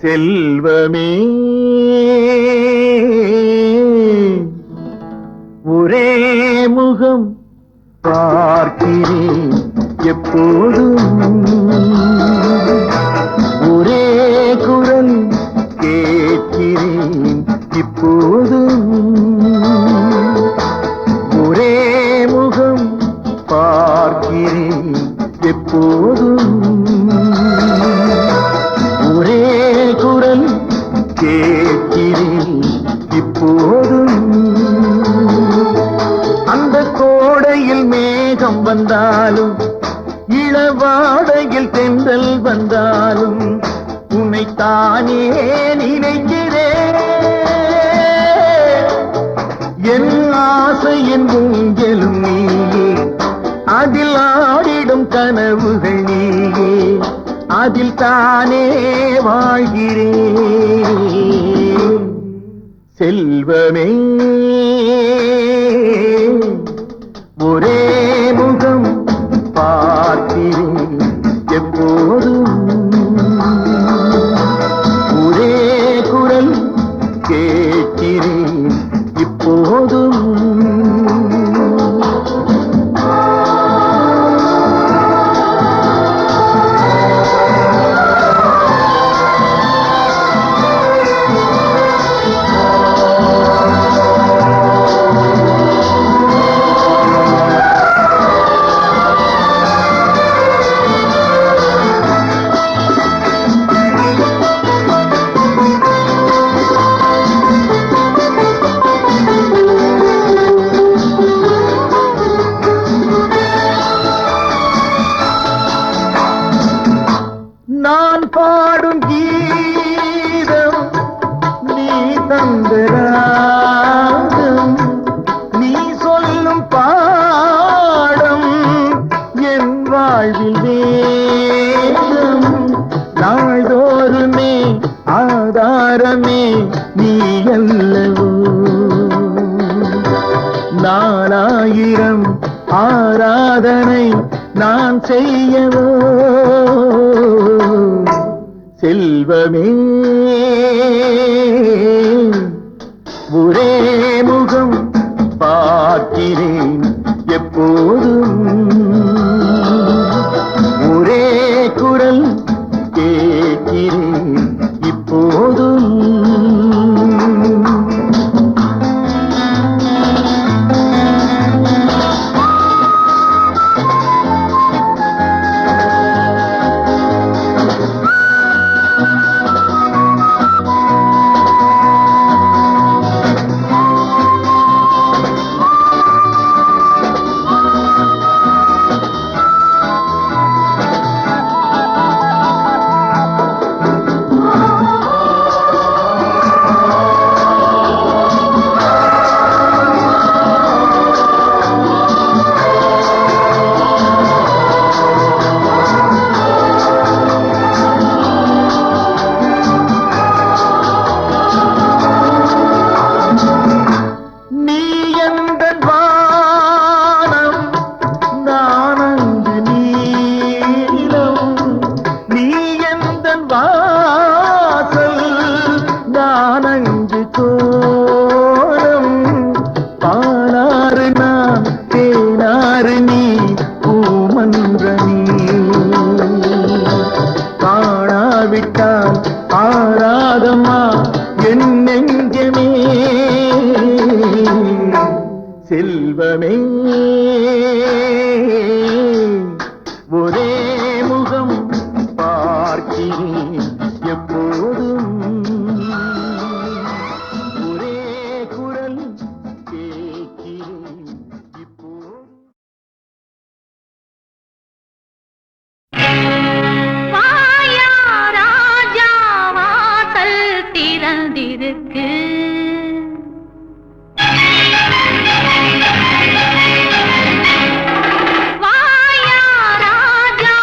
செல்வமே ஒரே முகம் பார்க்கிறேன் எப்போதும், ஒரே குரல் கேட்கிறேன் இப்போதும், ஒரே முகம் பார்க்கிறேன் எப்போதும், ஒரே குரல் கேட்கிறேன் இப்போதும். அந்த கோடையில் மேகம் வந்தாலும் இளவாடையில் தென்றல் வந்தாலும் உன்னைத்தானே நினைக்கிறேன். என் ஆசையின் ஊஞ்சலும் நீயே, அதில் ஆடிடும் கனவுகள் நீயே, அதில் தானே வாழ்கிறேன். செல்வமே ஒரே முகம் பார்க்கிறேன் எப்போதும், ஒரே குரல் கேட்கிறேன் இப்போதும். நான் பாடும் கீதம் நீ தந்த ராகம், நீ சொல்லும் பாடம் என் வாழ்வில் வேதம். நாள்தோறுமே ஆதாரமே நீ அல்லவோ, நாலாயிரம் ஆராதனை நான் செய்யவோ. செல்வமே ஒரே முகம் பார்க்கிறேன் எப்போதும், ஒரே குரல் கேட்கிறேன் இப்போதும். ஆராதம்மா என் நெஞ்சமே. செல்வமே ஒரே முகம் பார்க்கிறேன் எப்போதும், ஒரே குரல் கேட்கிறேன் இப்போதும். திறந்திருக்கு வாயா ராஜா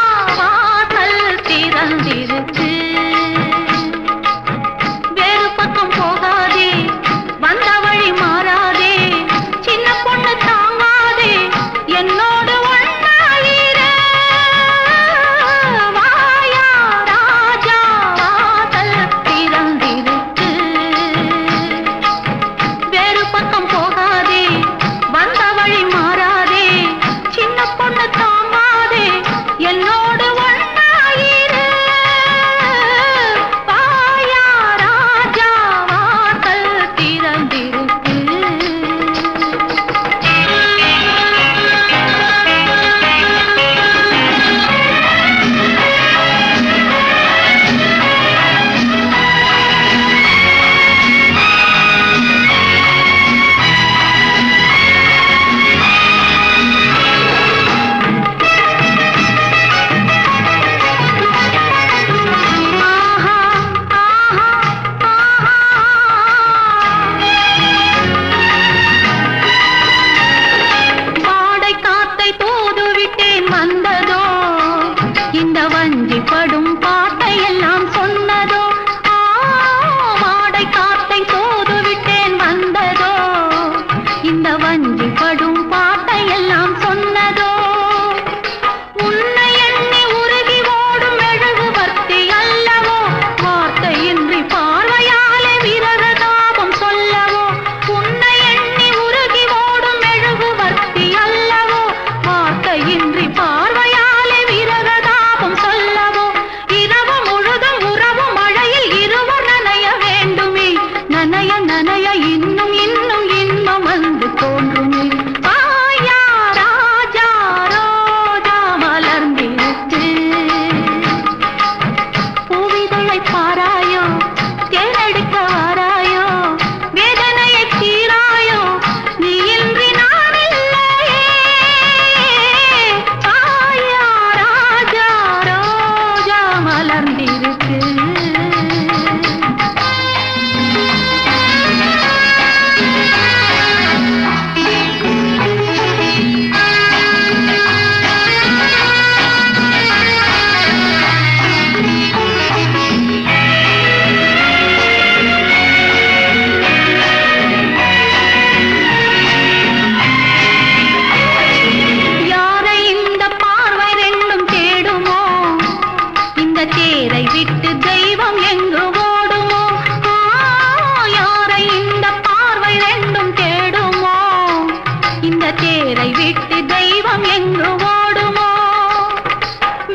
விட்டு தெய்வம் எங்கு ஓடுமோ?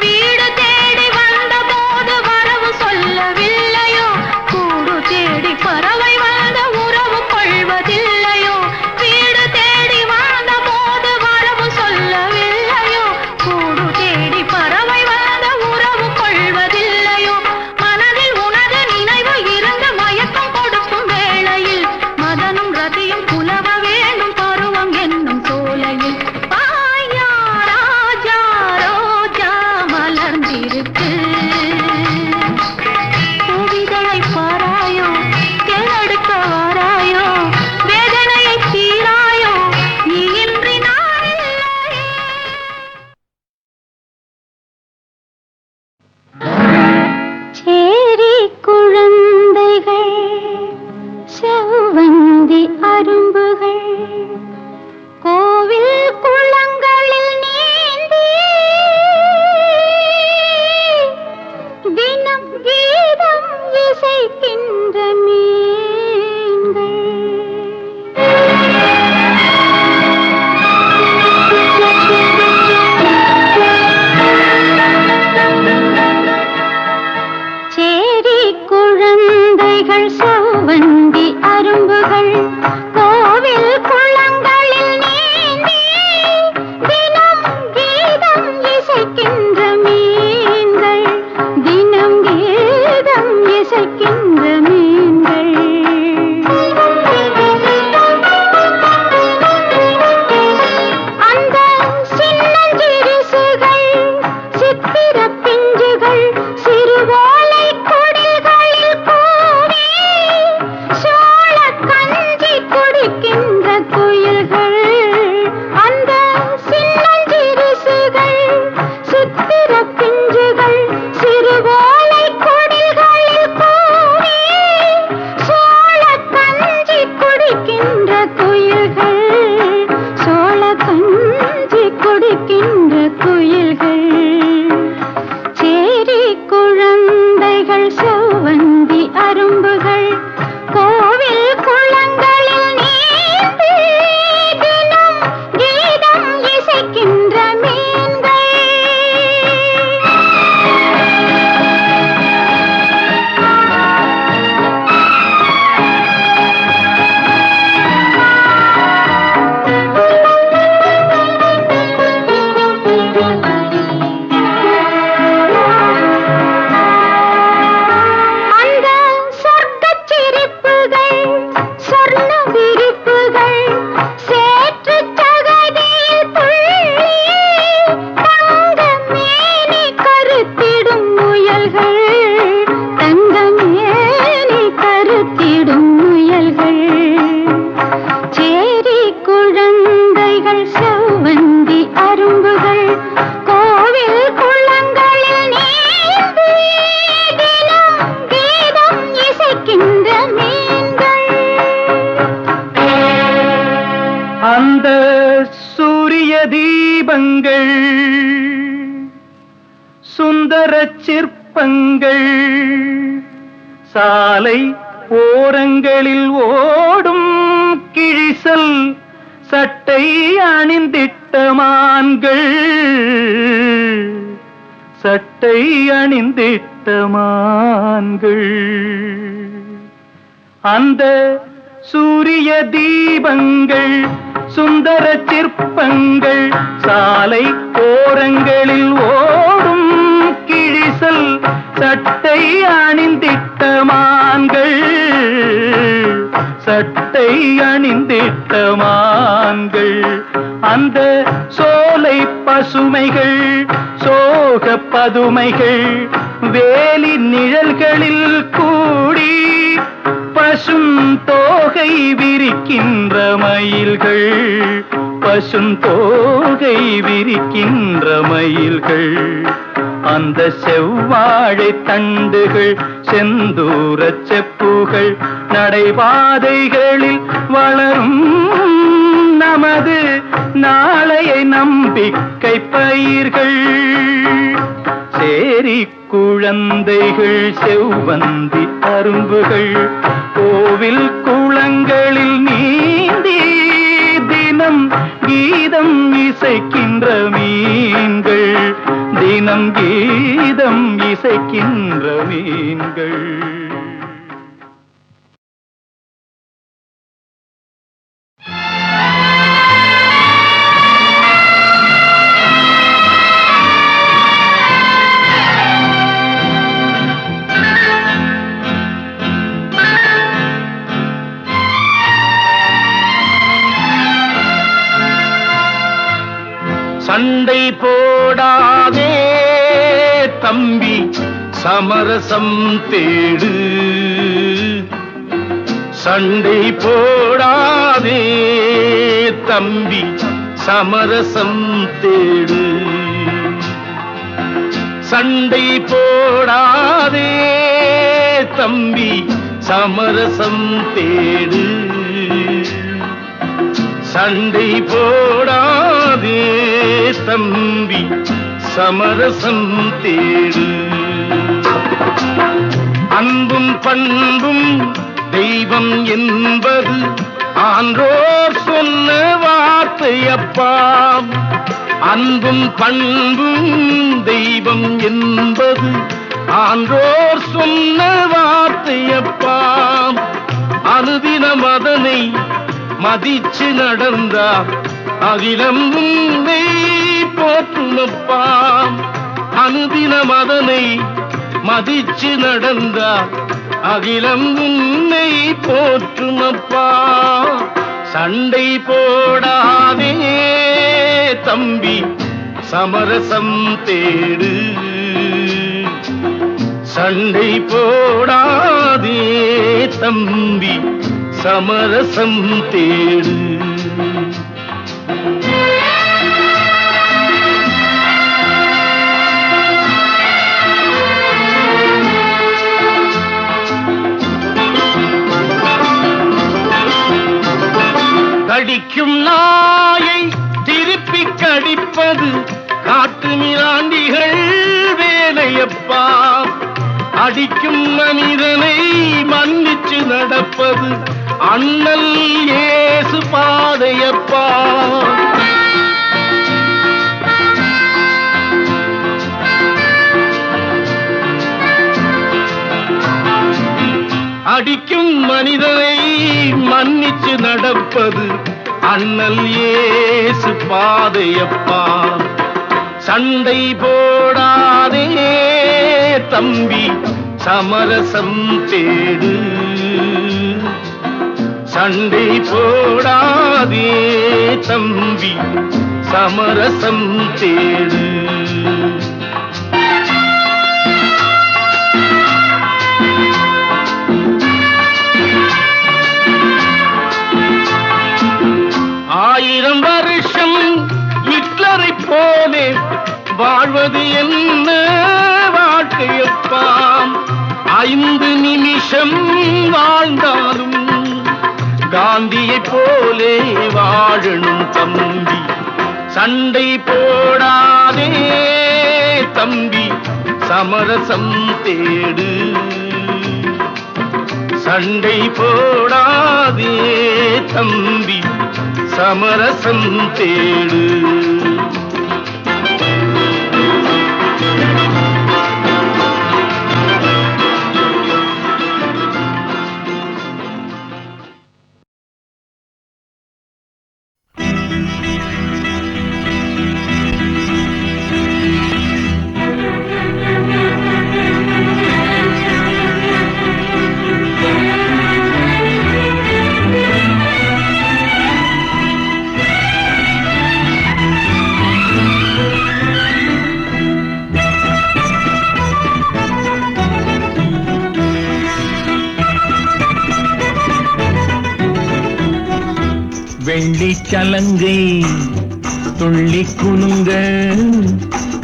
வீடு தேடி வந்த போது வரவு சொல்லவில்லையோ? கூடு தேடி பறவை வந்த உறவு கொள்வதில்லையோ? வீடு தேடி வந்த போது வரவு சொல்லவில்லையோ? கூடு தேடி பறவை வந்த உறவு கொள்வதில்லையோ? மனதில் உனது நினைவு இருந்து மயக்கம் கொடுக்கும் வேளையில் மதனும் ரதியும் புலவ வேண்டும் பருவம் என்னும் சோலையில். பாயா ராஜா ரோஜா மலர்ந்திருக்கு, கவிதையை பாராயோ, தேர்ந்தெடுக்க வாராயோ, வேதனையை தீராயோ, நீ இன்றி நான் இல்லையே. சேரி குழந்தைகள் செவ்வந்தி அரும்புகள் கோவில் குளங்களில் நீந்தி தினம் கீதம் இசைக்கின்ற மீன்கள். சேரி குழந்தைகள் செவ்வந்தி அரும்புகள் கோவில் குளங்களில் நீந்தி தினம் கீதம் இசைக்கின்ற மீன்கள், தினம் கீதம் இசைக்கின்ற மீன்கள். அந்த சின்னஞ்சிறுசுகள் சித்திர பிஞ்சுகள் சிறுவோலை குடில்களில் கூவி சோள கஞ்சி குடிக்கின்ற குயில்கள். அந்த சின்னஞ்சிறுசுகள் சித்திர பிஞ்சுகள் சிறுவோலை குடில்களில் கூவி சோள கஞ்சி குடிக்கின்ற குயில்கள், சோள கஞ்சி குடிக்கின்ற குயில்கள். சேரி குழந்தைகள் செவ்வந்தி அரும்புகள் கோவில் குளங்களில் நீந்தி தினம் கீதம் இசைக்கின்ற மீன்கள். அந்த சொர்க்கச் சிரிப்புகள் சொர்ண விரிப்புகள் சேற்றுச் சகதியில் துள்ளி தங்க மேனி கருத்திடும் முயல்கள், தங்க மேனி கருத்திடும் முயல்கள். சேரி குழந்தைகள் செவ்வந்தி அரும்புகள் கோவில் குளங்களில் நீந்தி தினம் கீதம் இசைக்கின்ற மீன்கள். அந்த சூரிய தீபங்கள் சுந்தர சிற்பங்கள் சாலை ஓரங்களில் ஓடும் கிழிசல் சட்டை அணிந்திட்ட மான்கள், சட்டை அணிந்திட்ட மான்கள். அந்த சூரிய தீபங்கள் சுந்தர சிற்பங்கள் சாலை ஓரங்களில் ஓடும் கிழிசல் சட்டை அணிந்திட்ட மான்கள், சட்டை அணிந்திட்ட மான்கள். அந்த சோலை பசுமைகள் சோக பதுமைகள் வேலி நிழல்களில் கூடி பசும் தோகை விரிக்கின்ற மயில்கள், பசும் தோகை விரிக்கின்ற மயில்கள். அந்த செவ்வாழை தண்டுகள் செந்தூர செப்புகள் நடைபாதைகளில் வளரும் நமது நாளைய நம்பிக்கை பயிர்கள். சேரி குழந்தைகள் செவ்வந்தி அரும்புகள் கோவில் குளங்களில் நீந்தி தினம் கீத கீதம் இசைக்கின்ற மீன்கள், தினம் கீதம் இசைக்கின்ற மீன்கள். சண்டை போடாதே தம்பி, சமரசம் தேடு. சண்டை போடாதே தம்பி, சமரசம் தேடு. சண்டை போடாதே தம்பி, சமரசம் தேடு. சண்டை போடாதே தம்பி, சமரசம் தேடு. அன்பும் பண்பும் தெய்வம் என்பது ஆன்றோர் சொன்ன வார்த்தையப்பா. அன்பும் பண்பும் தெய்வம் என்பது ஆன்றோர் சொன்ன வார்த்தையப்பா. அனுதினம் அதனை மதிச்சு நடந்தா அகிலம் உன்னை போற்றுமப்பா. அனுதினம் அதனை மதிச்சு நடந்தா அகிலம் உன்னை போற்றுமப்பா. சண்டை போடாதே தம்பி, சமரசம் தேடு. சண்டை போடாதே தம்பி, சமரசம் தேடு. கடிக்கும் நாயை திருப்பி கடிப்பது காட்டு மிராண்டிகள் வேலையப்பா. அடிக்கும் மனிதனை மன்னிச்சு நடப்பது அண்ணல் இயேசு பாதையப்பா. அடிக்கும் மனிதனை மன்னிச்சு நடப்பது அண்ணல் இயேசு பாதையப்பா. சண்டை போடாதே தம்பி, சமரசம் தேடு. சண்டை போடாதே தம்பி, சமரசம் தேடு. ஆயிரம் வருஷம் ஹிட்லரை போலே வாழ்வது என்ன வாழ்க்கையப்பா. 5 நிமிஷம் வாழ்ந்தாலும் காந்தியை போலே வாழணும் தம்பி. சண்டை போடாதே தம்பி, சமரசம் தேடு. சண்டை போடாதே தம்பி, சமரசம் தேடு. வெள்ளிச்சலங்கை துள்ளி குலுங்க,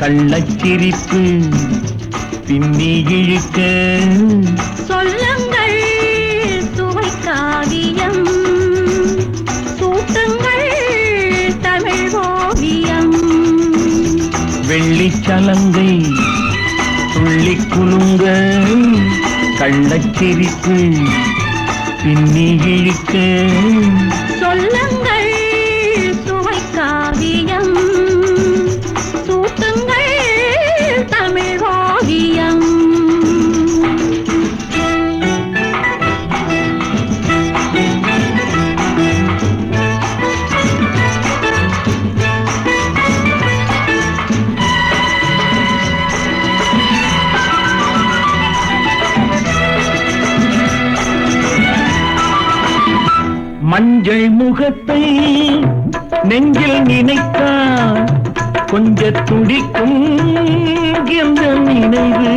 கள்ளச்சிரிப்பு பின்னி இழுக்க. சொல்லுங்கள் சுவை காவியம், சூட்டுங்கள் தமிழ் ஓவியம். வெள்ளிச்சலங்கை துள்ளி குலுங்க, கள்ளச்சிரிப்பு பின்னி இழுக்க. சொல்லுங்கள் சுவை காவியம், மஞ்சள் முகத்தை நெஞ்சில் நினைத்தால் கொஞ்ச துடிக்கும் என்ற நினைவு.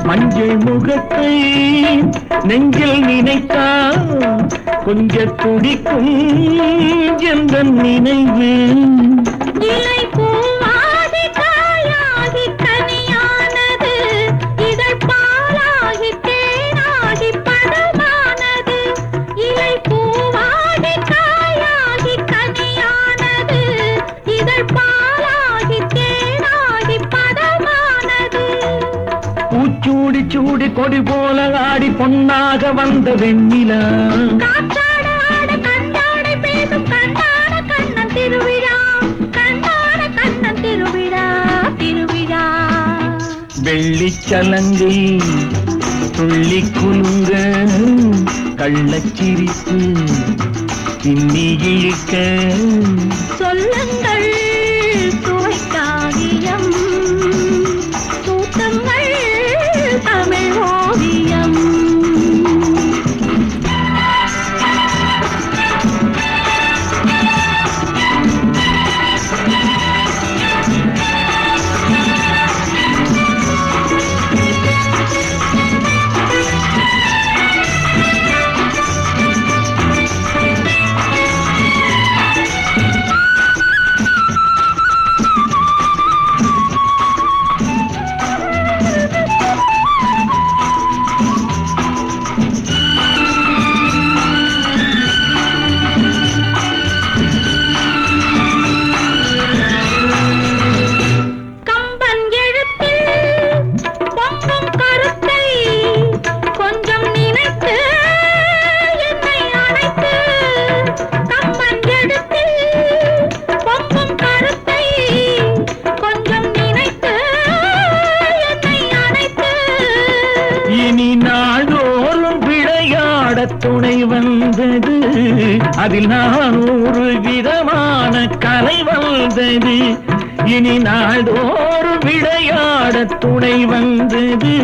மஞ்சள் முகத்தை நெஞ்சில் நினைத்தால் கொஞ்ச துடிக்கும் என்ற நினைவு. இலை பூவாகி காயாகி கனியானது, இதழ் பாலாகி தேனாகி பதமானது. இலை பூவாகி காயாகி கனியானது, இதழ் பாலாகி தேனாகி பதமானது. பூச்சூடி சூடி கொடி போல ஆடி பொன்னாக வந்த வெண்ணிலா, காற்றாட ஆட கண்டாடை பேசும் கண்ணான கண்ணன் திருவிழா, கண்ணான கண்ணன் திருவிழா, திருவிழா. வெள்ளிச்சலங்கை துள்ளி குலுங்க கள்ளச்சிரிப்பு பின்னி இழுக்க. சொல்லுங்கள் சுவைக்காவியம், சூட்டங்கள் தமிழ் ஓவியம். கம்பன் எழுத்தில் பொங்கும் கருத்தை கொஞ்சம் நினைத்து என்னை அழைத்து. கம்பன் எழுத்தில் பொங்கும் கருத்தை கொஞ்சம் நினைத்து என்னை அழைத்து. இனி நாள்தோறும் விளையாட துணை வந்தது, அதில் 400 விதமான கலை வந்தது. இனி நாள்தோறும் விளையாட துணை வந்தது,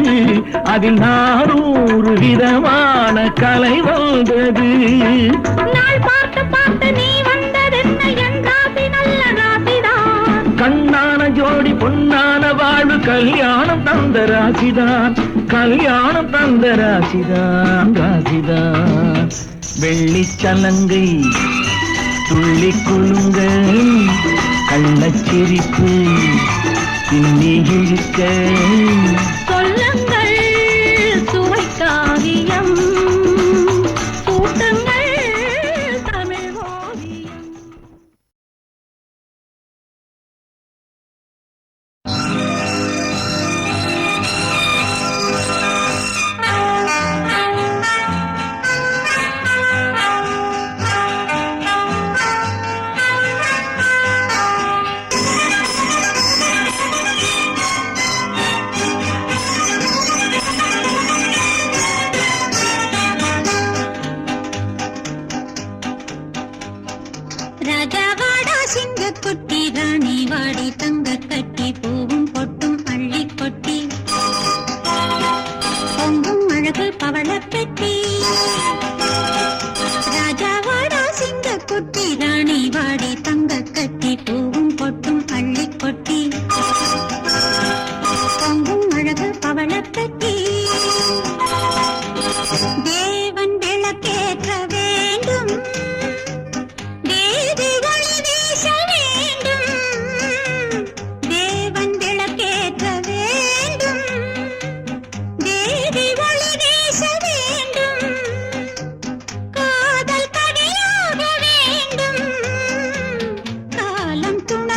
அதில் 400 விதமான கலை வந்தது. நாள் பார்த்து பார்த்து நீ வந்ததென்ன என் ராசி நல்ல ராசிதான். கண்ணான ஜோடி பொன்னான வாழ்வு கல்யாணம் தந்த ராசிதான், கல்யாணம் தந்த ராசிதான், ராசிதான். வெள்ளிச்சலங்கை துள்ளி குலுங்க கள்ளச்சிரிப்பு பின்னி இழுக்க. சொல்லுங்கள் சுவைக்காவியம், சூட்டங்கள் தமிழ் ஓவியம். ராஜாவாடா சிங்கக்குட்டி, ராணி வாடி தங்க கட்டி, பூவும் பொட்டும் அள்ளி கொட்டி, பொங்கும் அழகு பவளப்பெட்டி. ராஜாவாடா சிங்கக்குட்டி, ராணி வாடி தங்க கட்டி, பூவும் பொட்டும் அள்ளி கொட்டி, பொங்கும் அழகு பவளப்பெட்டி. தேவன் விளக்கேற்ற வேண்டும், தேவி ஒளி வீச வேண்டும், தேவன் விளக்கேற்ற வேண்டும், தேவி ஒளி வீச வேண்டும், காதல் கனியாக வேண்டும், காலம் துணை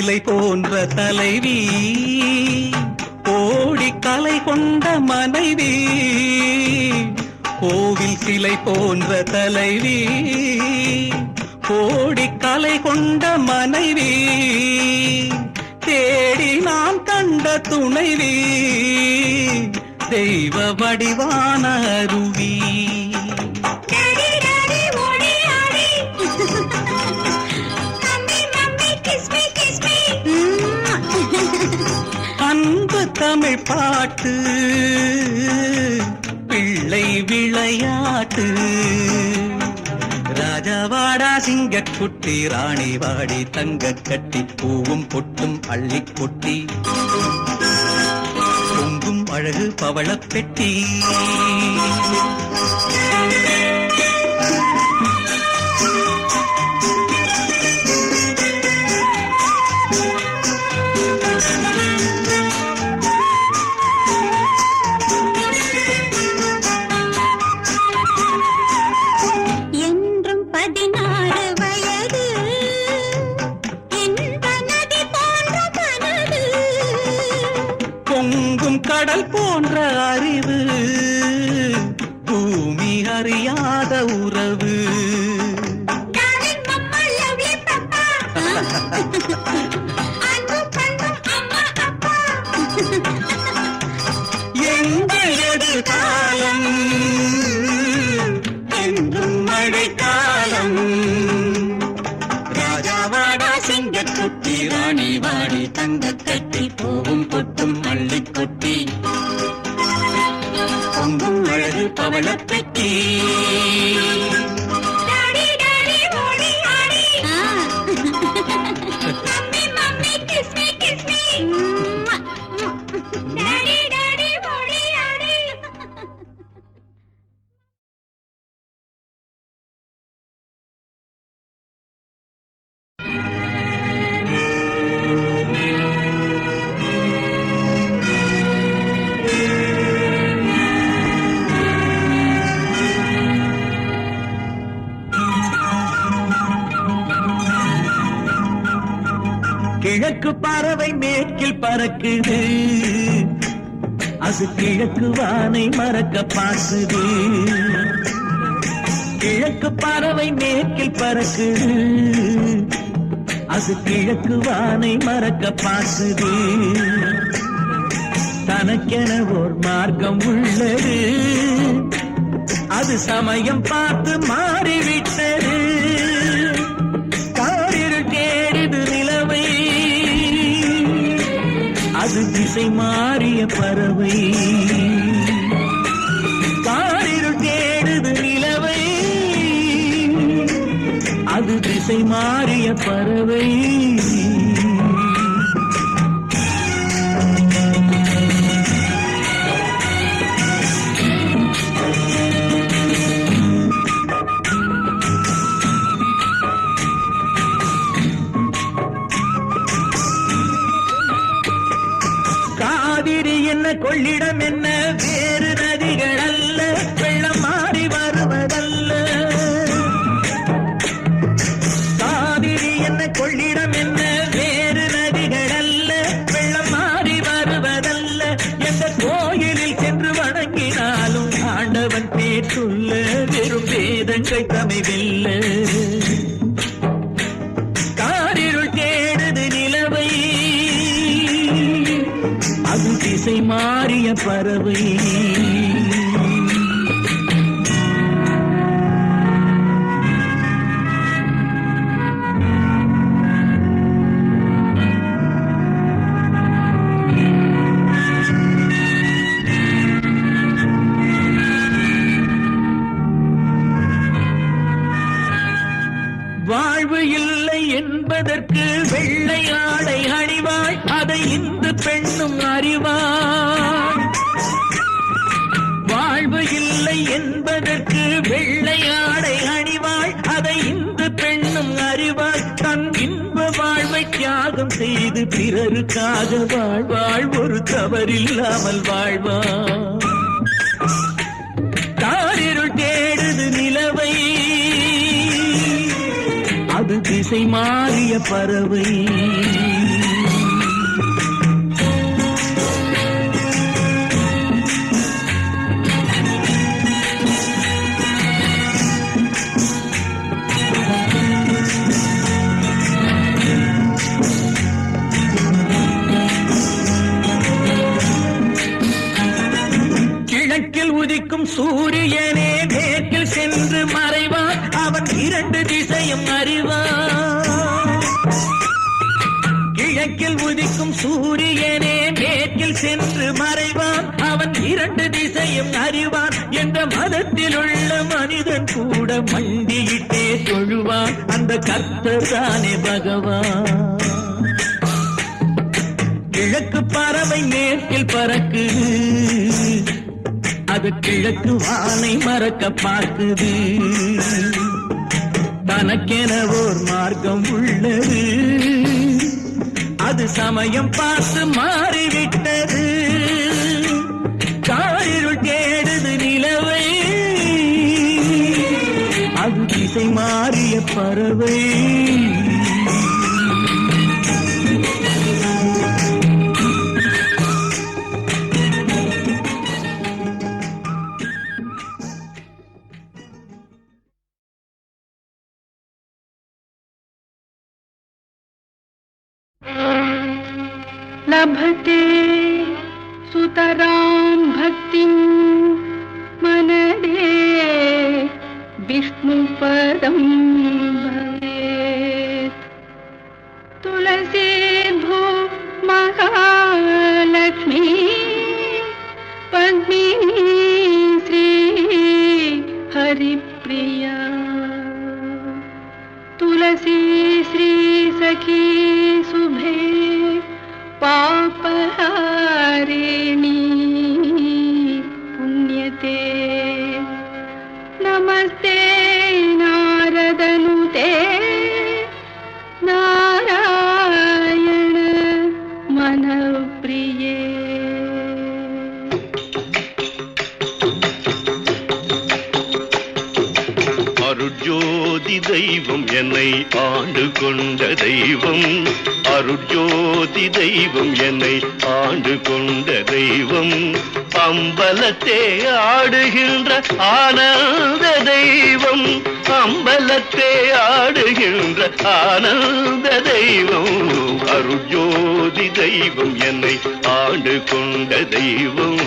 சிலை போன்ற தலைவி கோடி கலை கொண்ட மனைவி கோவில் சிலை போன்ற தலைவி கோடி கலை கொண்ட மனைவி தேடி நான் கண்ட துணைவி தெய்வ வடிவான அருவி டாடி டாடி ஓடி ஆடி மம்மி மம்மி கிஸ் மீ அன்பு தமிழ் பாட்டு பிள்ளை விளையாட்டு ராஜாவாடா சிங்கக்குட்டி ராணி வாடி தங்க கட்டி பூவும் பொட்டும் அள்ளி கொட்டி பொங்கும் அழகு பவளப் பெட்டி என்றும் 16 வயது இன்ப நதி போன்ற கனவு பொங்கும் கடல் போன்ற அறிவு பூமி அறியாத உறவு டார்லிங் மம்மா லவ்லி பாப்பா அன்பு பண்பும் அம்மா அப்பா எங்கள் எதிர்காலம் என்றும் மழைக்காலம் ராஜாவாடா சிங்கக்குட்டி ராணி வாடி தங்க கட்டி பூவும் பொட்டும் அள்ளி கொட்டி பொங்கும் அழகு பவளப் பெட்டி டாடி டாடி ஓடி ஆடி mummy mummy kiss me daddy daddy ஓடி ஆடி கிழக்கு பறவை மேற்கில் பறக்குது அது கிழக்கு வானை மறக்க பார்க்குது கிழக்கு பறவை மேற்கில் பறக்குது அது கிழக்கு வானை மறக்க பார்க்குது தனக்கென ஓர் மார்க்கம் உள்ளது அது சமயம் பார்த்து மாறிவிட்டது காரிருள் தேடிது நிலவை அது திசை மாறிய பறவை காரிருள் தேடுது நிலவை அது திசை மாறிய பறவை காவிரி என்ன கொள்ளிடம் என்ன வேறு நதிகள் அல்ல வெள்ளம் மாறி வருவதல்ல காவிரி என்ன கொள்ளிடம் என்ன வேறு நதிகள் அல்ல வெள்ளம் மாறி வருவதல்ல எந்த கோயிலில் சென்று வணங்கினாலும் ஆண்டவன் பேர் சொல்ல வெறும் வேதங்கள் தமைவில்ல காரிருள் தேடுது நிலவை அது திசை மாறிய பறவை வாழ்வு இல்லை என்பதற்கு வெள்ளை ஆடை அணிவாள் அதை இந்து பெண்ணும் அறிவாள் வாழ்வு இல்லை என்பதற்கு வெள்ளை ஆடை அணிவாள் அதை இந்து பெண்ணும் அறிவாள் தன் இன்ப வாழ்வை தியாகம் செய்து பிறருக்காக வாழ்வாள் ஒரு தவறில்லாமல் வாழ்வாள் காரிருள் தேடுது நிலவை அது திசை மாறிய பறவை சூரியனே மேற்கில் சென்று மறைவான் அவன் 2 திசையும் அறிவான் கிழக்கில் உதிக்கும் சூரியனே மேற்கில் சென்று மறைவான் அவன் 2 திசையும் அறிவான் என்ற மதத்தில் உள்ள மனிதன் கூட மண்டியிட்டே தொழுவான் அந்த கர்த்தர் தானே பகவான் கிழக்கு பறவை மேற்கில் பறக்குது அது கிழக்கு வானை மறக்க பார்க்குது தனக்கென ஓர் மார்க்கம் உள்ளது அது சமயம் பார்த்து மாறிவிட்டது காரிருள் தேடுது நிலவை அது திசை மாறிய பறவை लभते सुतरां भक्तिं मनदे विष्णुपदं भवेत् तुलसीर्भो महालक्ष्मी पद्मिनी श्री हरिप्रिया तुलसी श्री सखी शुभे पापहारिणी पुण्यते नमस्ते नारदनुते नारायण मनप्रिये அருட்ஜோதி தெய்வம் என்னை ஆண்டு கொண்ட தெய்வம் அருட்ஜோதி தெய்வம் என்னை ஆண்டு கொண்ட தெய்வம் அம்பலத்தே ஆடுகின்ற ஆனந்த தெய்வம் அம்பலத்தே ஆடுகின்ற ஆனந்த தெய்வம் அருட்ஜோதி தெய்வம் என்னை ஆண்டு கொண்ட தெய்வம்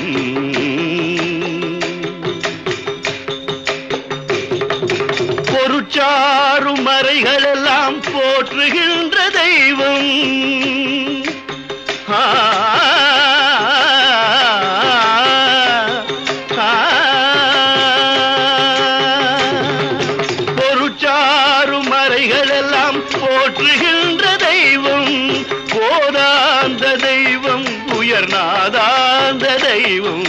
பொருட்சாறு மறைகளெல்லாம் போற்றுகின்ற தெய்வம் பொருட்சாறு மறைகளெல்லாம் போற்றுகின்ற தெய்வம் போதாந்த தெய்வம் உயர்நாதாந்த தெய்வம்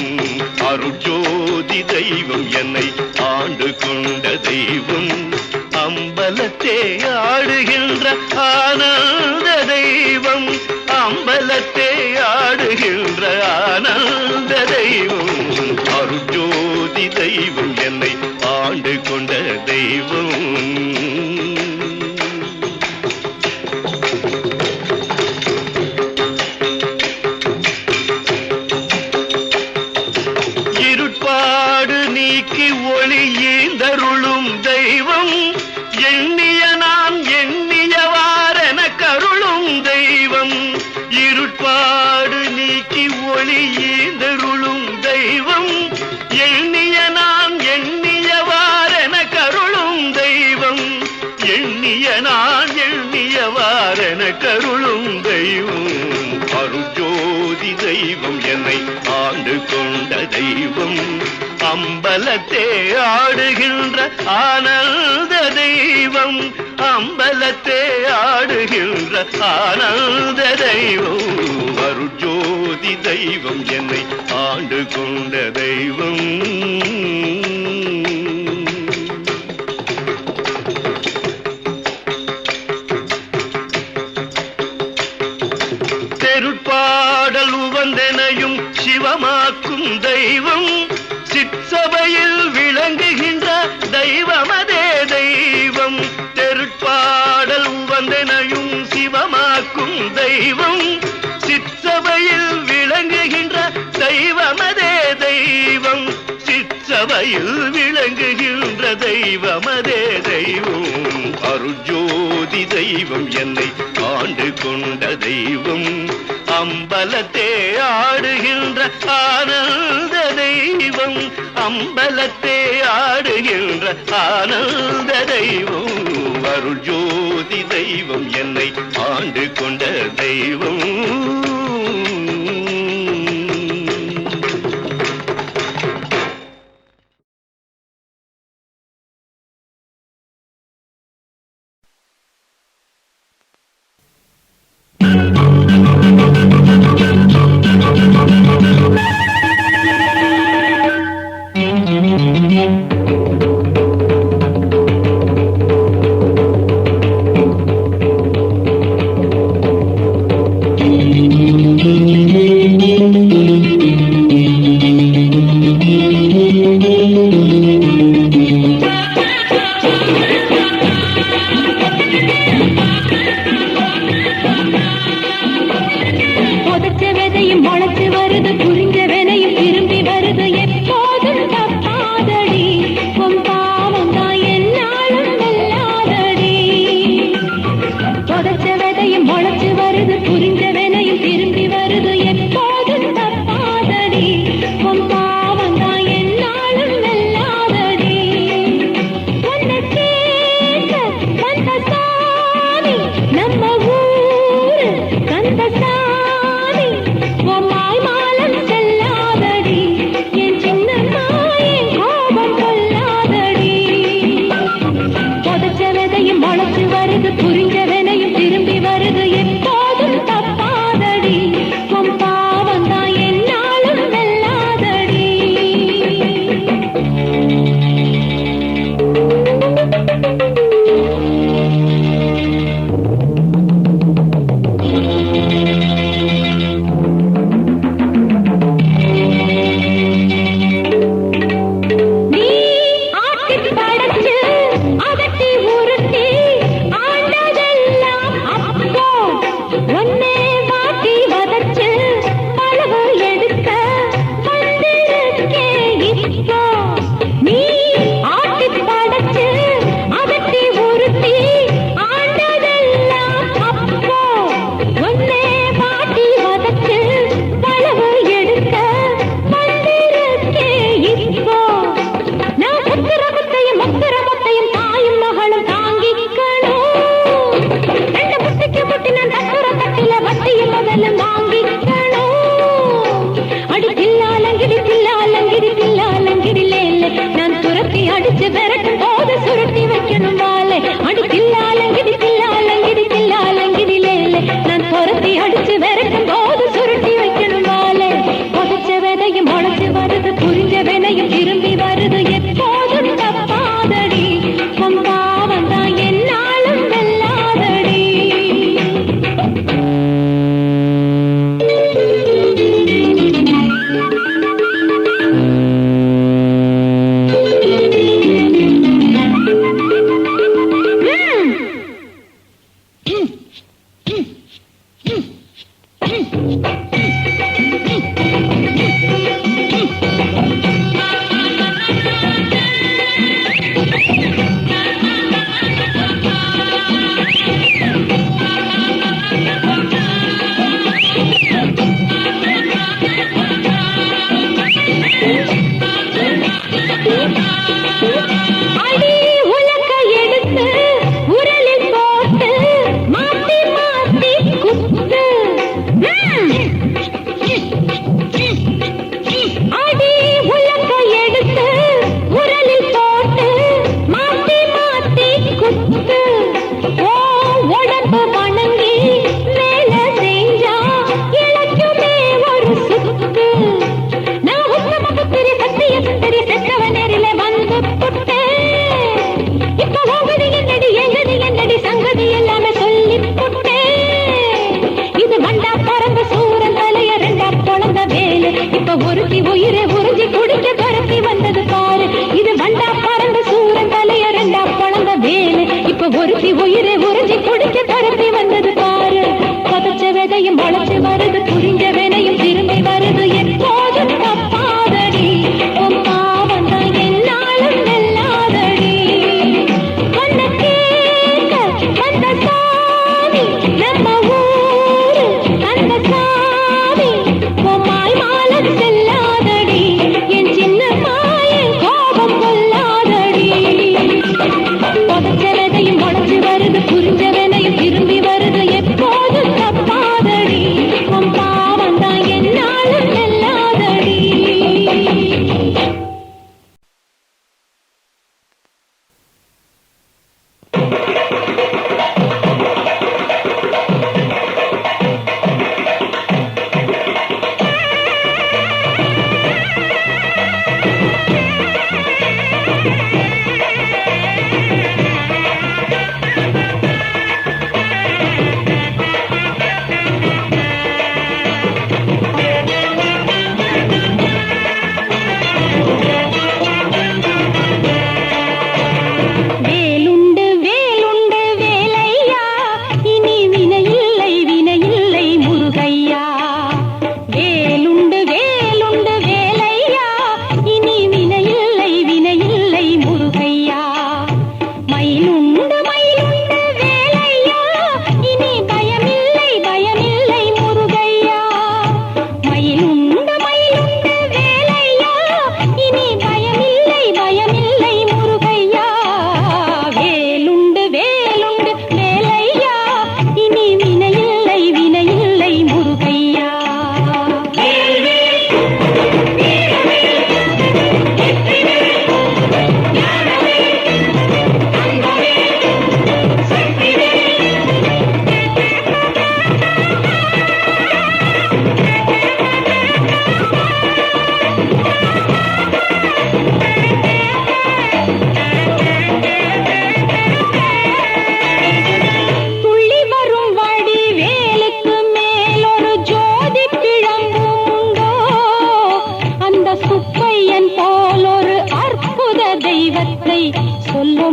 அருட்ஜோதி தெய்வம் என்னை ஆண்டு கொண்ட தெய்வம் அம்பலத்தே ஆடுகின்ற ஆனந்த தெய்வம் அம்பலத்தே ஆடுகின்ற ஆனந்த தெய்வம் அருட்ஜோதி தெய்வம் என்னை ஆண்டு கொண்ட தெய்வம் நீக்கி ஒளி ஈந்தருளும் தெய்வம் எண்ணிய நான் எண்ணியவாரென கருளும் தெய்வம் இருட்பாடு நீக்கி ஒளி ஈந்தருளும் தெய்வம் எண்ணிய நான் எண்ணியவாரென கருளும் தெய்வம் எண்ணிய நான் எண்ணியவாரென கருளும் தெய்வம் அருட்ஜோதி தெய்வம் என்னை ஆண்டு கொண்ட தெய்வம் அம்பலத்தே ஆடுகின்ற ஆனந்த தெய்வம் அம்பலத்தே ஆடுகின்ற ஆனந்த தெய்வம் அருட்ஜோதி தெய்வம் என்னை ஆண்டு கொண்ட தெய்வம் தெருட்பாடல் உவந்தெனையும் சிவமாக்கும் தெய்வம் சிற்சபையில் விளங்குகின்ற தெய்வமதே தெய்வம் தெருட்பாடல் உவந்தெனையும் சிவமாக்கும் தெய்வம் சிற்சபையில் விளங்குகின்ற தெய்வமதே தெய்வம் சிற்சபையில் விளங்குகின்ற தெய்வமதே தெய்வம் அருட்ஜோதி தெய்வம் என்னை ஆண்டு கொண்ட தெய்வம் அம்பலத்தே ஆடுகின்ற ஆனந்த தெய்வம் அம்பலத்தே ஆடுகின்ற ஆனந்த தெய்வம் அருள் ஜோதி தெய்வம் என்னை ஆண்டு கொண்ட தெய்வம்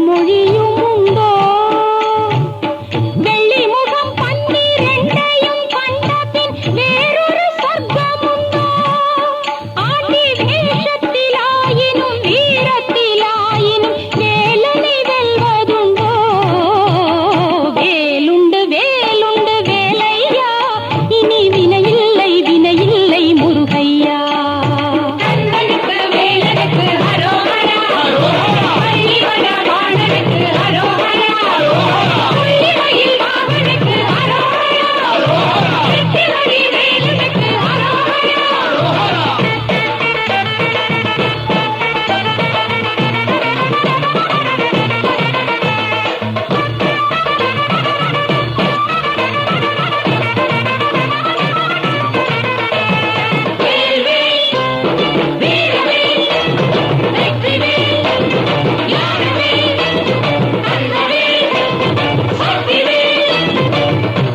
மொழியும் உண்டோ வெள்ளி முகம் 12ஐயும் கண்ட பின் வேறொரு சொர்க்கம் உண்டோ ஆதி வேஷத்திலாயினும் வீரத்திலாயினும் வேலனை வெல்வதுண்டோ வேலுண்டு வேலுண்டு வேலையா இனி வினையில்லை வினையில்லை முருகையா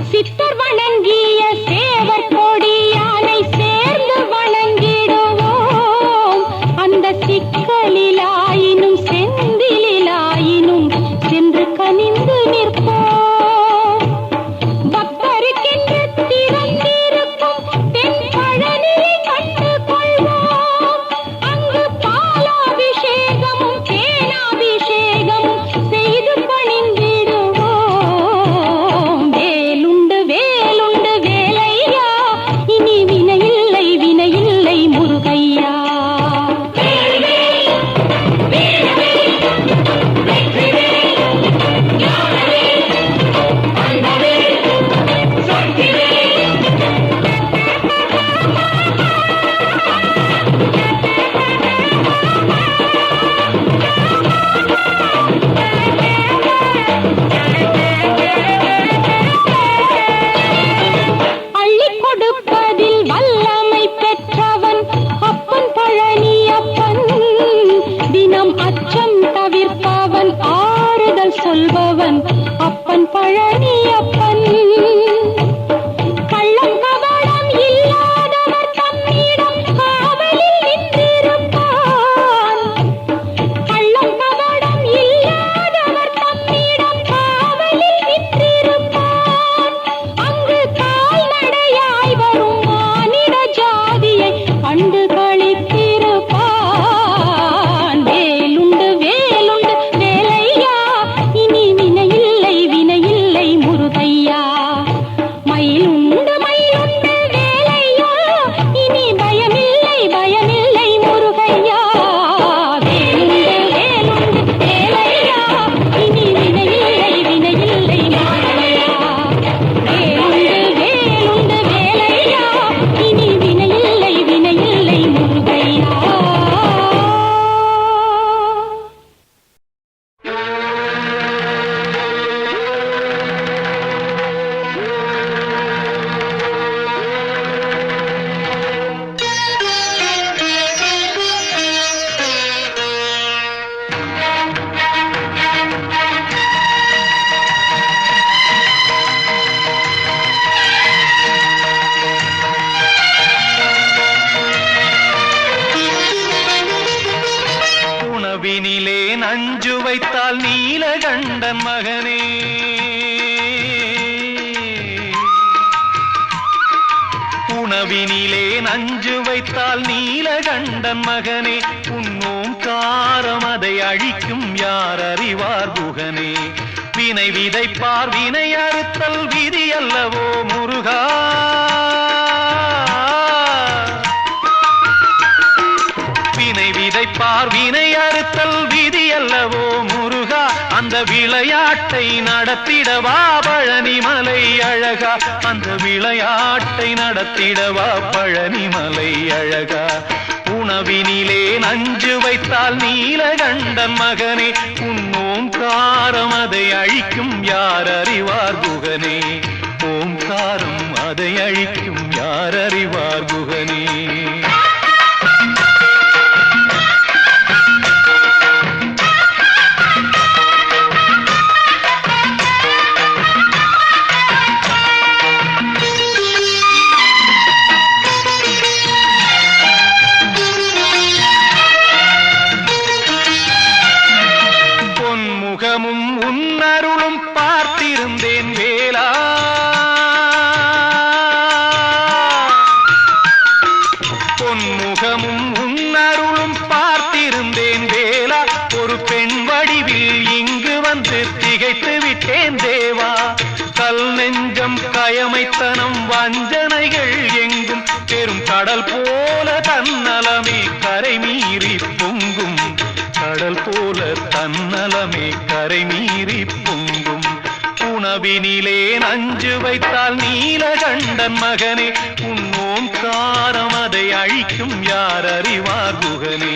சித்தர் வணங்கிய சேவர் கொடியானை சேர்ந்து வணங்கிடுவோம் அந்த சிக்கலிலாயினும் செந்திலாயினும் சென்று கனிந்து நிற்போம் பக்தருக்கென்று திறந்திருக்கும் தென் பழனியை கண்டு கொள்வோம் அங்கு பாலாபிஷேகமும் தேனாபிஷேகமும் செய்து பணிந்திடுவோம் வேலுண்டு வேலுண்டு வேலையா இனி வினையில்லை வினையில்லை முருகையா அள்ளி கொடுப்பதில் வல்லமை பெற்றவன் அப்பன் பழனி அப்பன் தினம் அச்சம் தவிர்ப்பவன் ஆறுதல் சொல்பவன் அப்பன் பழனி அப்பன் கள்ளம் கபடம் இல்லாதவர் தம்மிடம் காவலில் நின்றிருப்பான் கள்ளம் கபடம் இல்லாதவர் தம்மிடம் காவலில் நின்றிருப்பான் அங்கு கால்நடையாய் வரும் மானிட ஜாதியை கண்டு களித்திருப்பான் வேலுண்டு வேலுண்டு வேலையா இனி வினையில்லை வினையில்லை முருகையா மயிலுண்டு மயிலுண்டு வேலையா இனி பயமில்லை பயமில்லை முருகையா வேலுண்டு வேலுண்டு வேலையா இனி வினையில்லை வினையில்லை முருகையா வேலுண்டு வேலுண்டு வேலையா இனி வினையில்லை வினையில்லை முருகையா உணவினிலே நஞ்சு வைத்தால் நீலகண்டன் மகனே உணவினிலே நஞ்சு வைத்தால் நீலகண்டன் மகனே உன்னோம் காரம் அதை அழிக்கும் யார் அறிவார் குகனே வினை விதைப்பார் வினை அறுத்தல் விதி அல்லவோ முருகா வினை விதைப்பார் வினை அறுத்தல் விதி அல்லவோ முருகா அந்த விளையாட்டை நடத்திடவா பழனிமலை அழகா அந்த விளையாட்டை நடத்திடவா பழனிமலை அழகா உணவினிலே நஞ்சு வைத்தால் நீலகண்டன் மகனே உன்னோம் காரம் அதை அழிக்கும் யார் அறிவார் குகனே ஓம்காரம் அதை அழிக்கும் யார் அறிவார் குகனே மெத்தனம் வஞ்சனைகள் எங்கும் பெரும் கடல் போல தன்னலமே கரை மீறி பொங்கும் கடல் போல தன்னலமே கரை மீறி பொங்கும் உணவினிலே நஞ்சு வைத்தால் நீலகண்டன் மகனே உன் ஓங்காரம் அதை அழிக்கும் யார் அறிவார் குகனே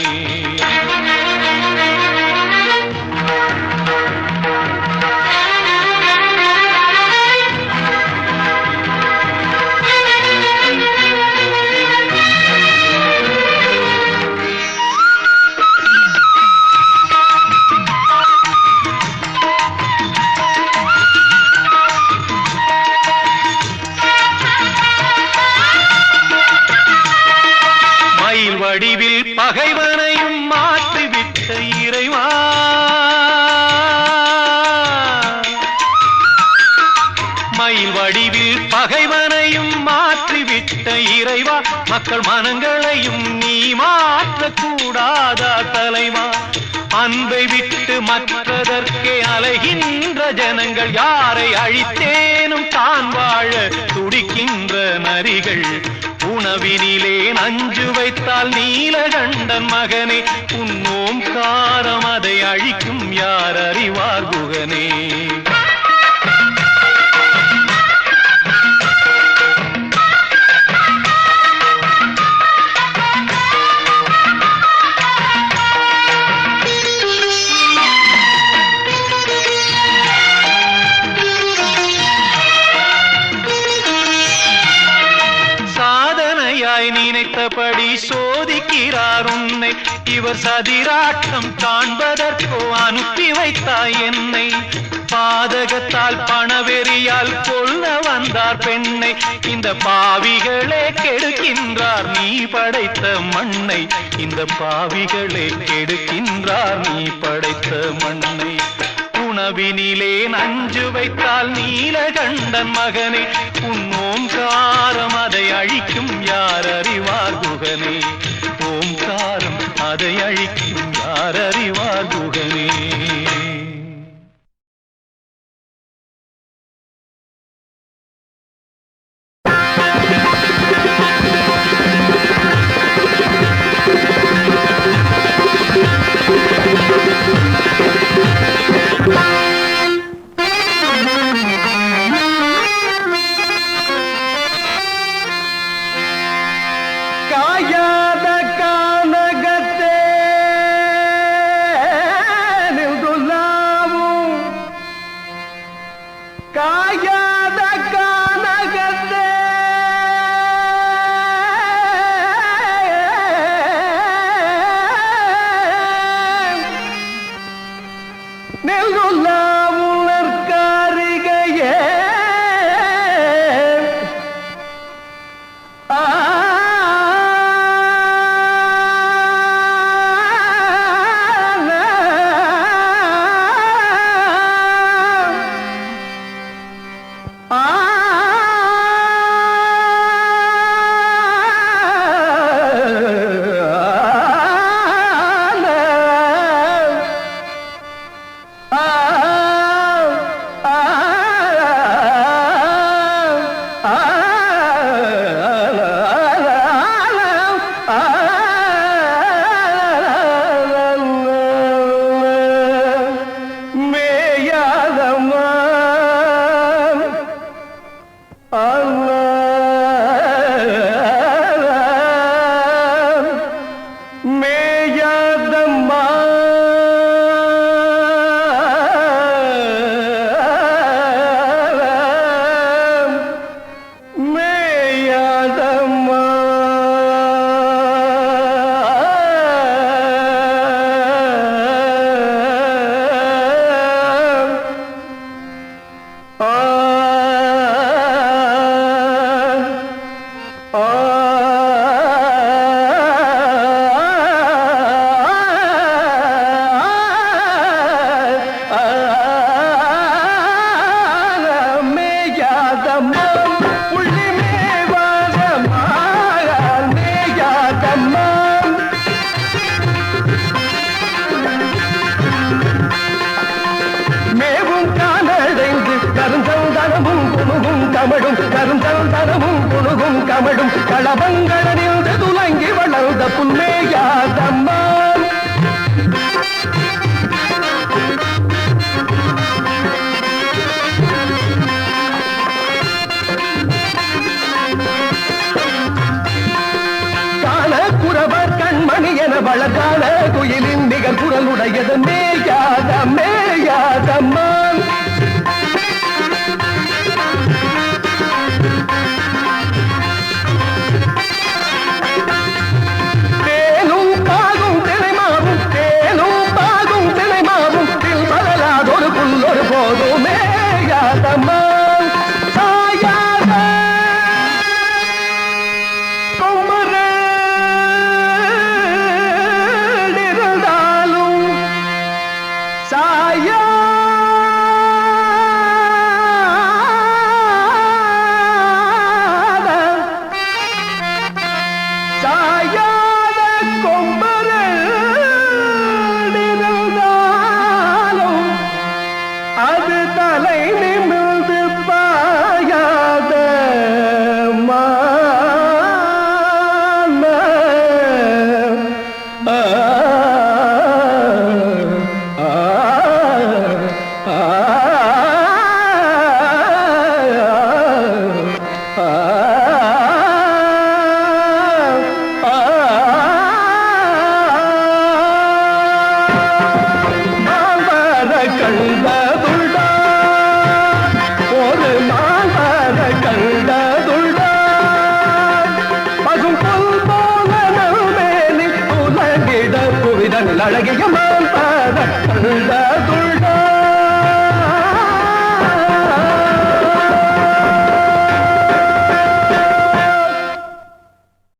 வடிவில் பகைவனையும் மாற்றிவிட்ட இறைவா மயில் வடிவில் பகைவனையும் மாற்றிவிட்ட இறைவா மக்கள் மனங்களையும் நீ மாற்றக்கூடாதா தலைவா அன்பை விட்டு மற்றதற்கே அலைகின்ற ஜனங்கள் யாரை அழித்தேனும் தான் வாழ துடிக்கின்ற நரிகள் உணவினிலே நஞ்சு வைத்தால் நீலகண்டன் மகனே உன் ஓங்காரம் அதை அழிக்கும் யார் அறிவார் குகனே நினைத்தபடி சோதிக்கிறார் உன்னை இவர் சதிராட்டம் காண்பதற்கோ அனுப்பி வைத்தாய் என்னை பாதகத்தால் பணவெறியால் கொல்ல வந்தார் பெண்ணை இந்த பாவிகளே கெடுக்கின்றார் நீ படைத்த மண்ணை இந்த பாவிகளே கெடுக்கின்றார் நீ படைத்த மண்ணை உணவினிலே நஞ்சு வைத்தால் நீலகண்டன் மகனே உன் ஓங்காரம் அதை அழிக்கும் யார் அறிவார் குகனே ஓங்காரம் அதை அழிக்கும் யார் அறிவார் குகனே Ah கமடும் கருந்தல் தனமும் புழுகும் கமடும் களவங்களில் துலங்கி வளர்ந்த புன்னேயாதம்மா கண்மணி என வளர்கால குயிலின் நிகர் குரலுடையது மேயாத மேயாதம்மா தேனும் பாகும் தினைமாவும் தேனும் பாகும் தினைமாவும் பதலாதொரு புல்லொரு போதும் மேயாதம்மா அழகிய மான் பாத